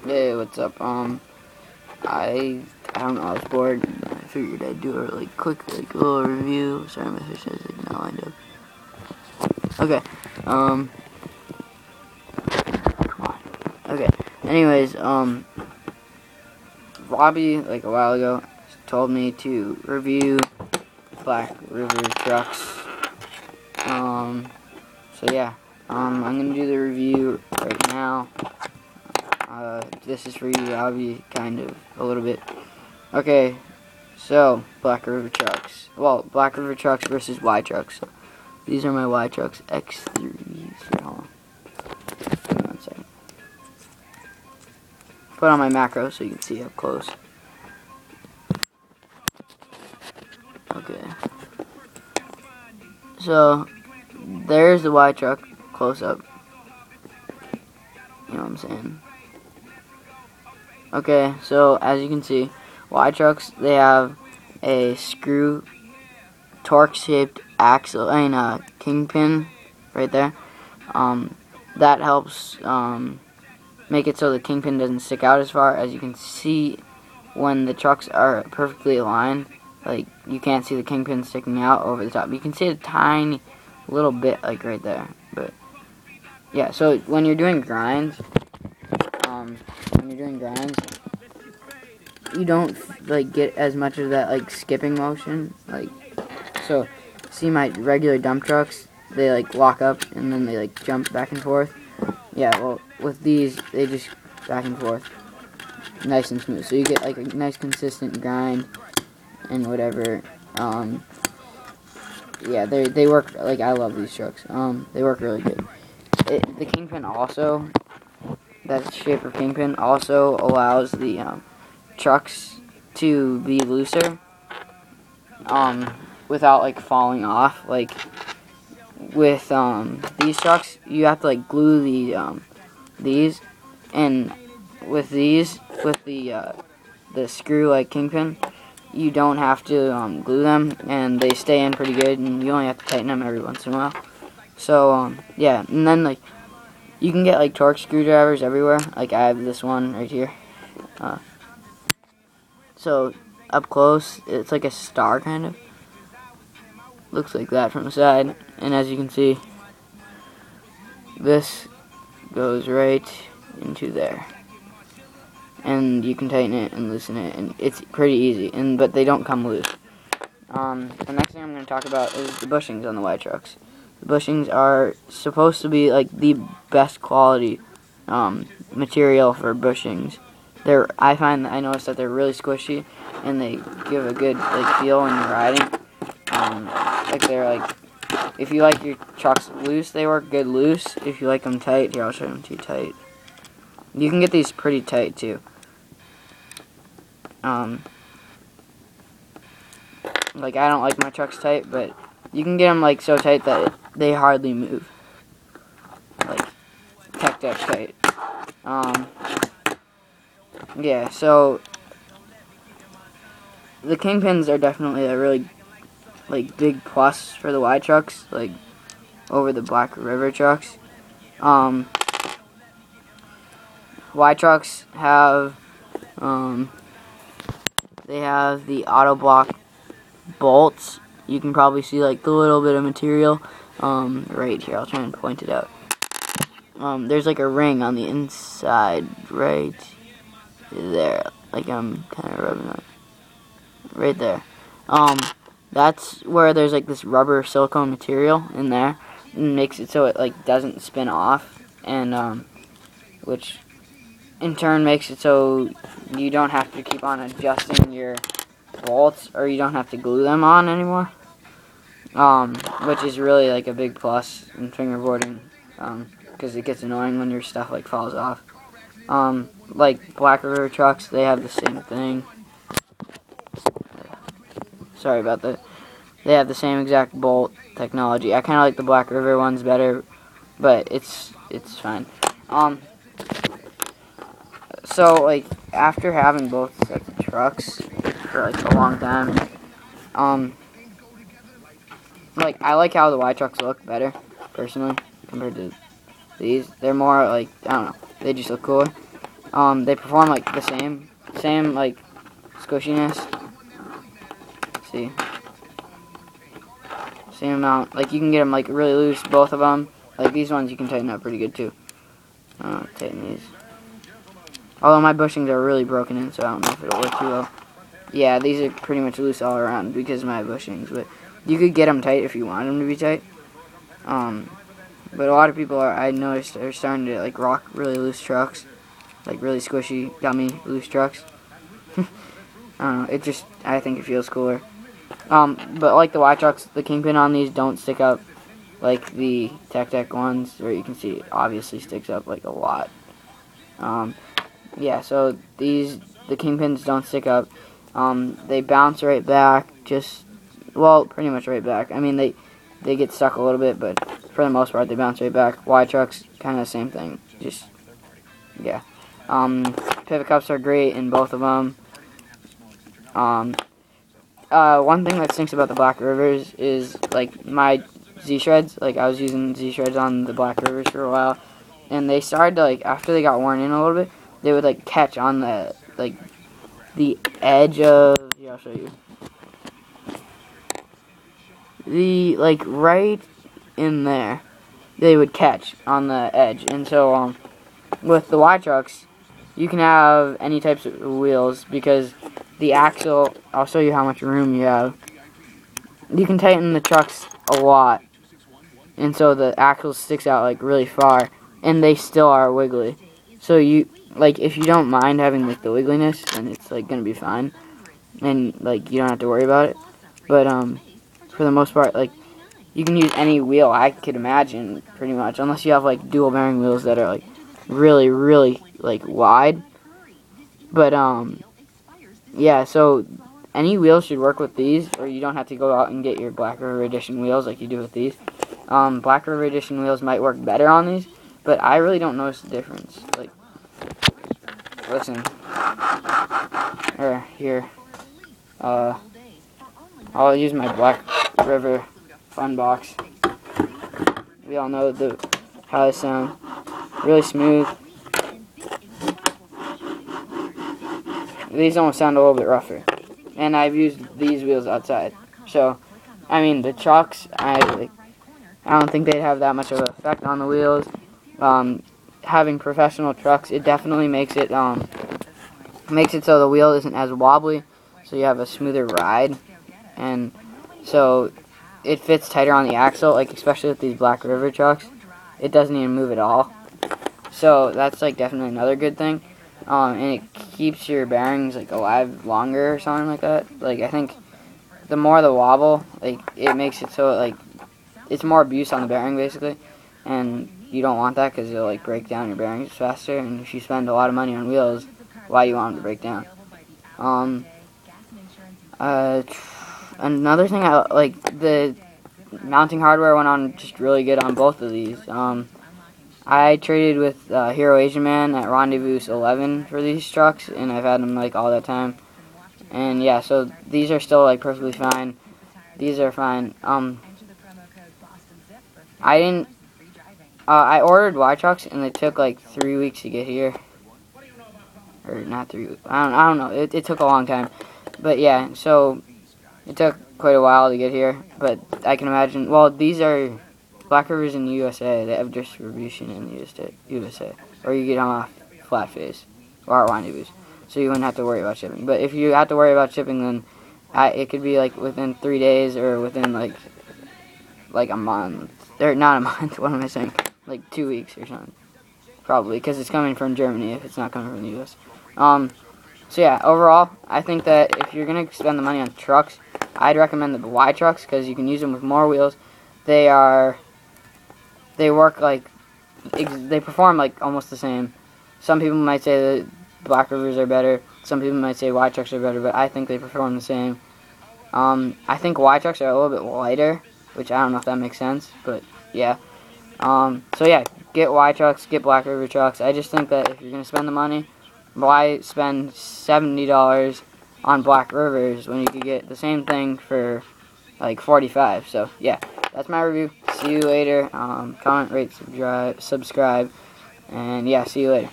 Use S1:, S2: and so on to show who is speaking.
S1: Hey, what's up? I don't know, I was bored. I figured I'd do a quick little review. Sorry, my fish is not lined up. Okay. Come on. Okay. Anyways, Robby a while ago told me to review Black River Trucks. So yeah. I'm gonna do the review right now. This is for you, Robby, kind of, a little bit. Okay, so, Black River Trucks. Well, Black River Trucks versus Ytrucks. So, these are my Ytrucks X3s. Hold on. Give me 1 second. Put on my macro so you can see up close. Okay. So, there's the Ytruck close up. You know what I'm saying? Okay, so as you can see, Ytrucks, they have a screw torque-shaped axle and kingpin right there. That helps make it so the kingpin doesn't stick out as far. As you can see, when the trucks are perfectly aligned, you can't see the kingpin sticking out over the top. You can see a tiny little bit right there, but yeah. So when you're doing grinds, you don't get as much of that skipping motion. So, see my regular dump trucks, they lock up and then they jump back and forth. Yeah, well, with these, they just back and forth, nice and smooth. So you get a nice consistent grind and whatever. Yeah, they work. I love these trucks. They work really good. The kingpin also, that shape of kingpin also allows the trucks to be looser. Without falling off. With these trucks, you have to glue these, and with these, with the screw kingpin, you don't have to glue them, and they stay in pretty good, and you only have to tighten them every once in a while. So yeah, and then you can get torque screwdrivers everywhere. I have this one right here. So up close, it's like a star kind of. Looks like that from the side, and as you can see, this goes right into there, and you can tighten it and loosen it, and it's pretty easy. But they don't come loose. The next thing I'm going to talk about is the bushings on the Ytrucks. The bushings are supposed to be the best quality material for bushings. I noticed that they're really squishy, and they give a good feel when you're riding. If you like your trucks loose, they work good loose. If you like them tight, here, I'll show them to you tight. You can get these pretty tight too. I don't like my trucks tight, but you can get them so tight that they hardly move. Tech deck tight. Yeah, so the kingpins are definitely a really big plus for the Ytrucks, over the Black River trucks. Ytrucks have they have the auto block bolts. You can probably see the little bit of material right here. I'll try and point it out. There's a ring on the inside right there. I'm kind of rubbing on it. Right there. That's where there's this rubber silicone material in there, and makes it so it doesn't spin off, and which in turn makes it so you don't have to keep on adjusting your bolts, or you don't have to glue them on anymore. Which is really a big plus in fingerboarding, because it gets annoying when your stuff falls off. Black River trucks, they have the same thing. Sorry about that. They have the same exact bolt technology. I kind of like the Black River ones better, but it's fine. So after having both sets of trucks for a long time, I like how the Ytrucks look better, personally, compared to these. They're more I don't know, they just look cooler. They perform like the same like squishiness. See, same amount. Like you can get them like really loose, both of them. Like these ones you can tighten up pretty good too. Tighten these. Although my bushings are really broken in, so I don't know if it'll work too well. Yeah, these are pretty much loose all around because of my bushings, but you could get them tight if you want them to be tight. But a lot of people I noticed are starting to like rock really loose trucks, like really squishy, gummy loose trucks. I don't know. I think it feels cooler. But like the Ytrucks, the kingpin on these don't stick up like the Tech ones, where you can see it obviously sticks up like a lot. Yeah, so the kingpins don't stick up. They bounce right back, well, pretty much right back. I mean, they get stuck a little bit, but for the most part, they bounce right back. Ytrucks, kind of the same thing. Yeah. Pivot cups are great in both of them. One thing that stinks about the Black Rivers is, like, my Z-Shreds. Like, I was using Z-Shreds on the Black Rivers for a while, and they started to, like, after they got worn in a little bit, they would, like, catch on the, like, the edge of, here, I'll show you. Like, right in there, they would catch on the edge. And so, with the Ytrucks, you can have any types of wheels because the axle, I'll show you how much room you have. You can tighten the trucks a lot, and so the axle sticks out, like, really far, and they still are wiggly. So like, if you don't mind having, like, the wiggliness, then it's, like, gonna be fine. And, like, you don't have to worry about it. But, for the most part, like, you can use any wheel I could imagine, pretty much. Unless you have, like, dual bearing wheels that are, like, really, really, like, wide. But, yeah, so any wheels should work with these, or you don't have to go out and get your Black River Edition wheels like you do with these. Black River Edition wheels might work better on these, but I really don't notice the difference. Like, listen. Here. I'll use my Black River Fun Box. We all know how they sound. Really smooth. These almost sound a little bit rougher. And I've used these wheels outside. So, I mean, the trucks, I don't think they'd have that much of an effect on the wheels. Having professional trucks, it definitely makes it so the wheel isn't as wobbly, so you have a smoother ride, and so it fits tighter on the axle, like especially with these Black River trucks. It doesn't even move at all. So that's like definitely another good thing. And it keeps your bearings like alive longer or something like that. Like I think the more the wobble, like it makes it so like it's more abuse on the bearing basically, and you don't want that because it'll like break down your bearings faster. And if you spend a lot of money on wheels, why you want them to break down? Another thing I like, the mounting hardware went on just really good on both of these. I traded with Hero Asian Man at Rendezvous 11 for these trucks, and I've had them like all that time. And yeah, so these are still like perfectly fine. These are fine. I ordered Ytrucks and they took like 3 weeks to get here. Or not 3 weeks. I don't know. It took a long time. But yeah, so it took quite a while to get here. But I can imagine. Well, these are Black Rivers in the USA. They have distribution in the USA. Or you get them off Flat Face or at Rendezvous. So you wouldn't have to worry about shipping. But if you have to worry about shipping, then it could be like within 3 days or within like a month. Or not a month. What am I saying? Like 2 weeks or something. Probably, because it's coming from Germany if it's not coming from the U.S. So yeah, overall, I think that if you're going to spend the money on trucks, I'd recommend the Ytrucks because you can use them with more wheels. They work like, they perform like almost the same. Some people might say that Black Rivers are better. Some people might say Ytrucks are better, but I think they perform the same. I think Ytrucks are a little bit lighter, which I don't know if that makes sense, but yeah. So yeah, get Ytrucks, get Black River trucks. I just think that if you're going to spend the money, why spend $70 on Black Rivers when you could get the same thing for like $45? So yeah, that's my review. See you later. Comment, rate, subscribe, and yeah, see you later.